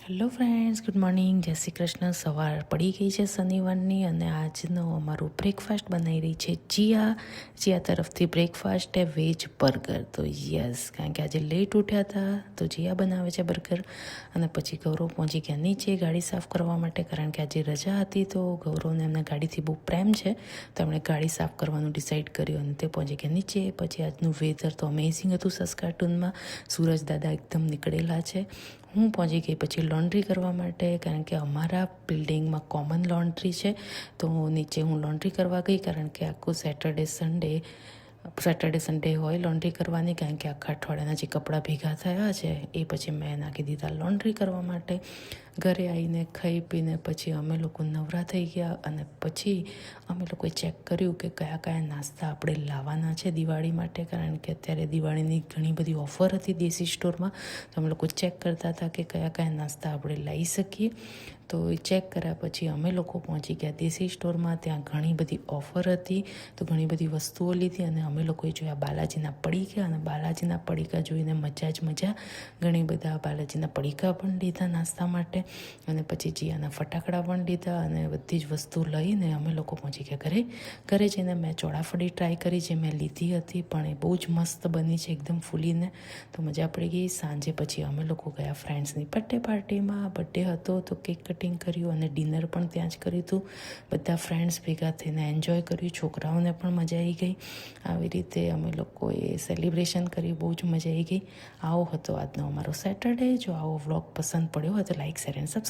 Hello friends, good morning. જય શ્રી કૃષ્ણ. સવાર પડી ગઈ છે શનિવારની અને આજનો અમારું બ્રેકફાસ્ટ બનાવી રહી છે જીયા તરફથી બ્રેકફાસ્ટ એ વેજ બર્ગર. તો યસ, કારણ કે આજે લેટ ઉઠ્યા હતા તો જીયા બનાવે છે બર્ગર. અને પછી ગૌરવ પહોંચી ગયા નીચે ગાડી સાફ કરવા માટે, કારણ કે આજે રજા હતી તો ગૌરવને એમના ગાડીથી બહુ પ્રેમ છે તો એમણે ગાડી સાફ કરવાનું ડિસાઈડ કર્યું અને તે પહોંચી ગયા નીચે. પછી આજનું વેધર તો અમેઝિંગ હતું સસ્કાટૂનમાં. સૂરજ દાદા એકદમ નીકળેલા છે. હું પહોંચી ગઈ પછી લોન્ડ્રી કરવા માટે, કારણ કે અમારા બિલ્ડિંગમાં કોમન લોન્ડ્રી છે તો નીચે હું લોન્ડ્રી કરવા ગઈ, કારણ કે આખું સેટરડે સન્ડે હોય લોન્ડ્રી કરવાની, કારણ કે આખા અઠવાડિયાના જે કપડાં ભેગા થયા છે એ પછી મેં નાખી દીધા લોન્ડ્રી કરવા માટે. ઘરે આવીને ખાઈ પીને પછી અમે લોકો નવરા થઈ ગયા અને પછી અમે લોકોએ ચેક કર્યું કે કયા કયા નાસ્તા આપણે લાવવાના છે દિવાળી માટે, કારણ કે અત્યારે દિવાળીની ઘણી બધી ઓફર હતી દેશી સ્ટોરમાં. તો અમે લોકો ચેક કરતા હતા કે કયા કયા નાસ્તા આપણે લાવી શકીએ. તો એ ચેક કર્યા પછી અમે લોકો પહોંચી ગયા દેશી સ્ટોરમાં. ત્યાં ઘણી બધી ઓફર હતી તો ઘણી બધી વસ્તુઓ લીધી અને અમે લોકોએ જોયા બાલાજીના પડીકા, અને બાલાજીના પડીકા જોઈને મજા જ મજા. ઘણી બધા બાલાજીના પડીકા પણ લીધા નાસ્તા માટે અને પછી જીયાના ફટાકડા પણ લીધા અને બધી જ વસ્તુ લઈને અમે લોકો પહોંચી ગયા ઘરે. ઘરે જઈને મેં ચોળાફળી ટ્રાય કરી જે મેં લીધી હતી, પણ એ બહુ જ મસ્ત બની છે એકદમ ફૂલીને, તો મજા પડી ગઈ. સાંજે પછી અમે લોકો ગયા ફ્રેન્ડ્સની બર્થડે પાર્ટીમાં. બર્થડે હતો તો કેક કટિંગ કર્યું અને ડિનર પણ ત્યાં જ કર્યું હતું. બધા ફ્રેન્ડ્સ ભેગા થઈને એન્જોય કર્યું. છોકરાઓને પણ મજા આવી ગઈ. આવી રીતે અમે લોકોએ સેલિબ્રેશન કરી, બહુ જ મજા આવી ગઈ. આવો હતો આજનો અમારો સેટરડે. જો આવો વ્લોગ પસંદ પડ્યો હોય તો લાઈક, શેર એન્ડ સબસ્ક્રાઈબ.